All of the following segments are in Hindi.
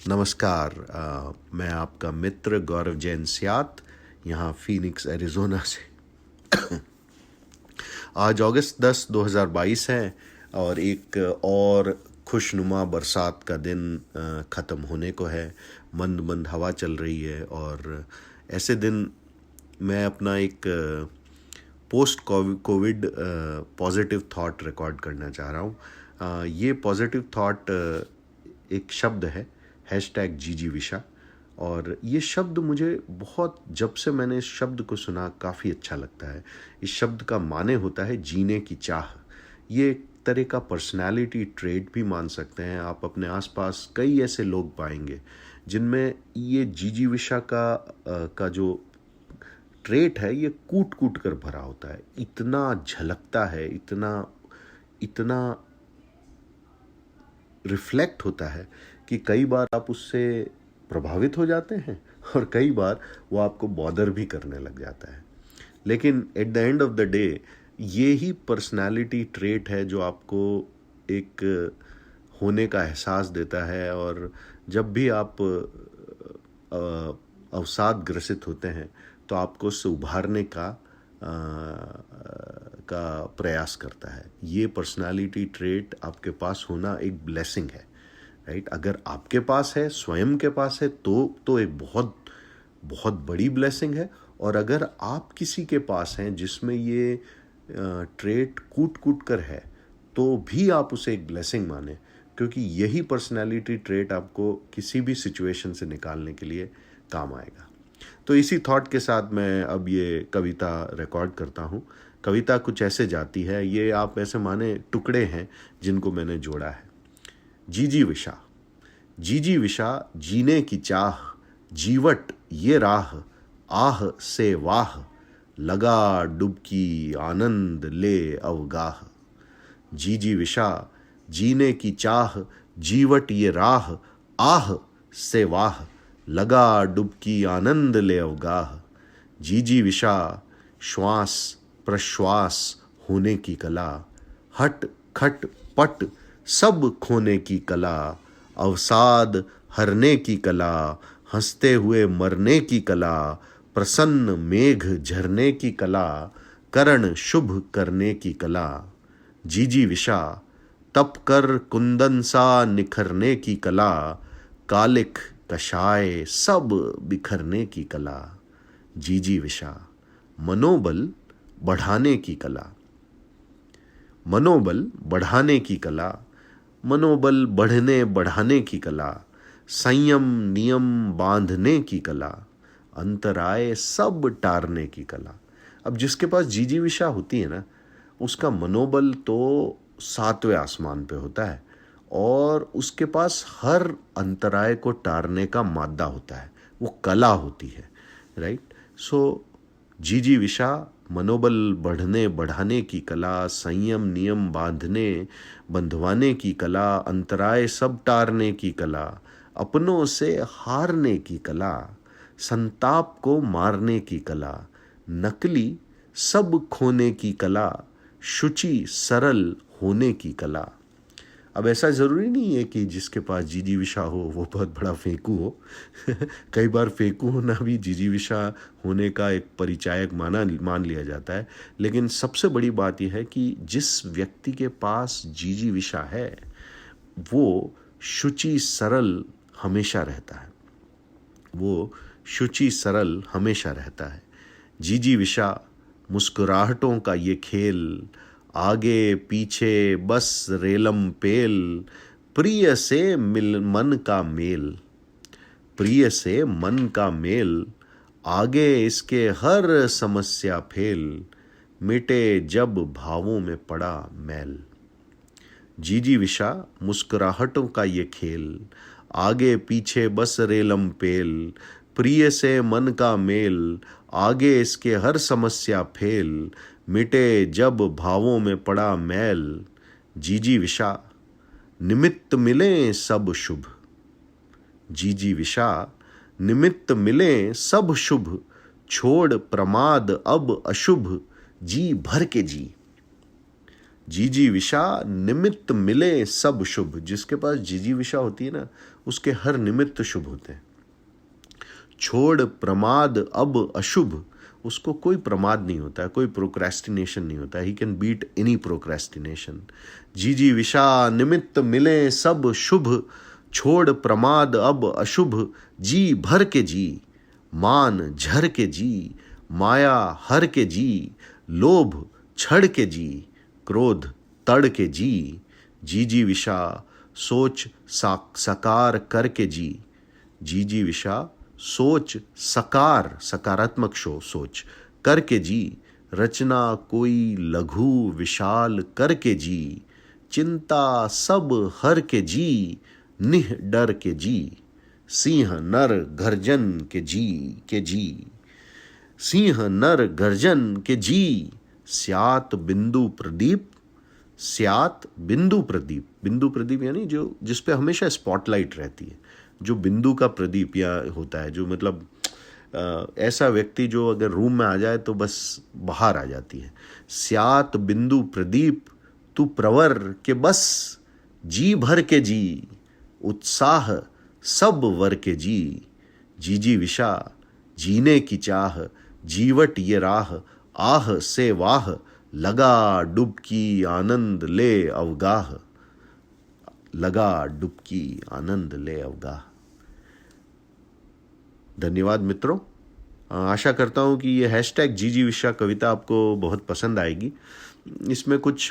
नमस्कार। मैं आपका मित्र गौरव जैन सियात, यहाँ फीनिक्स एरिज़ोना से। आज अगस्त 10 2022 है और एक और खुशनुमा बरसात का दिन ख़त्म होने को है। मंद मंद हवा चल रही है और ऐसे दिन मैं अपना एक post Covid positive thought record करना चाह रहा हूँ। ये पॉजिटिव थॉट एक शब्द है, #GGVisha। और ये शब्द मुझे बहुत, जब से मैंने इस शब्द को सुना, काफ़ी अच्छा लगता है। इस शब्द का माने होता है जीने की चाह। ये एक तरह का पर्सनालिटी ट्रेट भी मान सकते हैं। आप अपने आसपास कई ऐसे लोग पाएंगे जिनमें ये जीजीविशा का जो ट्रेट है ये कूट कूट कर भरा होता है। इतना झलकता है, इतना इतना रिफ्लेक्ट होता है कि कई बार आप उससे प्रभावित हो जाते हैं और कई बार वो आपको बॉदर भी करने लग जाता है। लेकिन at the end of the day ये ही पर्सनालिटी ट्रेट है जो आपको एक होने का एहसास देता है। और जब भी आप अवसाद ग्रसित होते हैं तो आपको उससे उभारने का प्रयास करता है। ये पर्सनालिटी ट्रेट आपके पास होना एक ब्लेसिंग है, राइट? अगर आपके पास है, स्वयं के पास है, तो एक बहुत बहुत बड़ी ब्लेसिंग है। और अगर आप किसी के पास हैं जिसमें ये ट्रेट कूट कूट कर है, तो भी आप उसे एक ब्लेसिंग माने, क्योंकि यही पर्सनालिटी ट्रेट आपको किसी भी सिचुएशन से निकालने के लिए काम आएगा। तो इसी थॉट के साथ मैं अब ये कविता रिकॉर्ड करता हूँ। कविता कुछ ऐसे जाती है, ये आप ऐसे माने टुकड़े हैं जिनको मैंने जोड़ा है। जीजीविशा। जीजीविशा जीने की चाह, जीवट ये राह, आह से वाह, लगा डुबकी आनंद ले अवगाह। जीजीविशा जीने की चाह, जीवट ये राह, आह से वाह, लगा डुबकी आनंद ले अवगाह। जीजीविशा श्वास प्रश्वास होने की कला, हट खट पट सब खोने की कला, अवसाद हरने की कला, हंसते हुए मरने की कला, प्रसन्न मेघ झरने की कला, करण शुभ करने की कला। जीजीविशा तप कर कुंदन सा निखरने की कला, कालिक कषाय सब बिखरने की कला। जीजीविशा मनोबल बढ़ाने की कला, मनोबल बढ़ाने की कला, मनोबल बढ़ने बढ़ाने की कला, संयम नियम बांधने की कला, अंतराय सब टारने की कला। अब जिसके पास जीजीविशा होती है ना, उसका मनोबल तो 7वें आसमान पे होता है और उसके पास हर अंतराय को टारने का मादा होता है, वो कला होती है, राइट? सो जीजीविशा मनोबल बढ़ने बढ़ाने की कला, संयम नियम बांधने बंधवाने की कला, अंतराय सब टारने की कला, अपनों से हारने की कला, संताप को मारने की कला, नकली सब खोने की कला, शुचि सरल होने की कला। अब ऐसा ज़रूरी नहीं है कि जिसके पास जीजीविशा हो वो बहुत बड़ा फेंकू हो। कई बार फेंकू होना भी जीजीविशा होने का एक परिचायक मान लिया जाता है। लेकिन सबसे बड़ी बात यह है कि जिस व्यक्ति के पास जीजीविशा है वो शुचि सरल हमेशा रहता है, वो शुचि सरल हमेशा रहता है। जीजीविशा मुस्कुराहटों का ये खेल, आगे पीछे बस रेलम पेल, प्रिय से मन का मेल, प्रिय से मन का मेल, आगे इसके हर समस्या फेल, मिटे जब भावों में पड़ा मैल। जीजीविशा मुस्कुराहटों का ये खेल, आगे पीछे बस रेलम पेल, प्रिय से मन का मेल, आगे इसके हर समस्या फेल, मिटे जब भावों में पड़ा मैल। जीजीविशा निमित्त मिले सब शुभ, जीजीविशा निमित्त मिले सब शुभ, छोड़ प्रमाद अब अशुभ, जी भर के जी। जीजीविशा निमित्त मिले सब शुभ। जिसके पास जीजीविशा होती है ना, उसके हर निमित्त शुभ होते हैं। छोड़ प्रमाद अब अशुभ, उसको कोई प्रमाद नहीं होता है, कोई प्रोक्रेस्टिनेशन नहीं होता है। He can beat any procrastination. जी विशा निमित्त मिले सब शुभ, छोड़ प्रमाद अब अशुभ, जी भर के जी, मान झर के जी, माया हर के जी, लोभ छड़ के जी, क्रोध तड़ के जी, जी विशा सोच सकार करके जी, जी विशा सोच सकार सकारात्मक सोच करके जी, रचना कोई लघु विशाल करके जी, चिंता सब हर के जी, निह डर के जी, सिंह नर गर्जन के जी, सिंह नर गर्जन के जी, स्यात बिंदु प्रदीप, स्यात बिंदु प्रदीप, बिंदु प्रदीप यानी जो जिस पे हमेशा स्पॉटलाइट रहती है, जो बिंदु का प्रदीप या होता है, जो मतलब ऐसा व्यक्ति जो अगर रूम में आ जाए तो बस बाहर आ जाती है। स्यात बिंदु प्रदीप तू प्रवर के बस, जी भर के जी, उत्साह सब वर के जी, जी विशा जीने की चाह, जीवट ये राह, आह से वाह, लगा डुबकी आनंद ले अवगाह, लगा डुबकी आनंद ले अवगाह। धन्यवाद मित्रों। आशा करता हूँ कि ये हैशटैग जी विशा कविता आपको बहुत पसंद आएगी। इसमें कुछ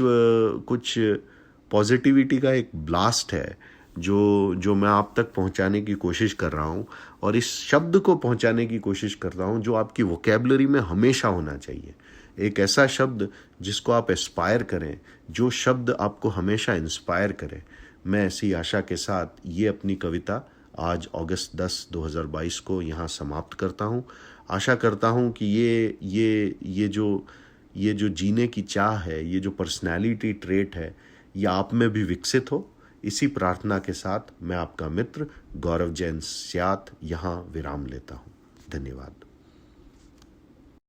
पॉजिटिविटी का एक ब्लास्ट है जो मैं आप तक पहुंचाने की कोशिश कर रहा हूं, और इस शब्द को पहुंचाने की कोशिश कर रहा हूं जो आपकी वोकैबुलरी में हमेशा होना चाहिए। एक ऐसा शब्द जिसको आप एस्पायर करें, जो शब्द आपको हमेशा इंस्पायर करे। मैं ऐसी आशा के साथ ये अपनी कविता आज अगस्त 10, 2022 को यहाँ समाप्त करता हूँ। आशा करता हूँ कि ये जो जीने की चाह है, ये जो पर्सनैलिटी ट्रेट है, ये आप में भी विकसित हो। इसी प्रार्थना के साथ मैं आपका मित्र गौरव जैन स्यात यहाँ विराम लेता हूँ। धन्यवाद।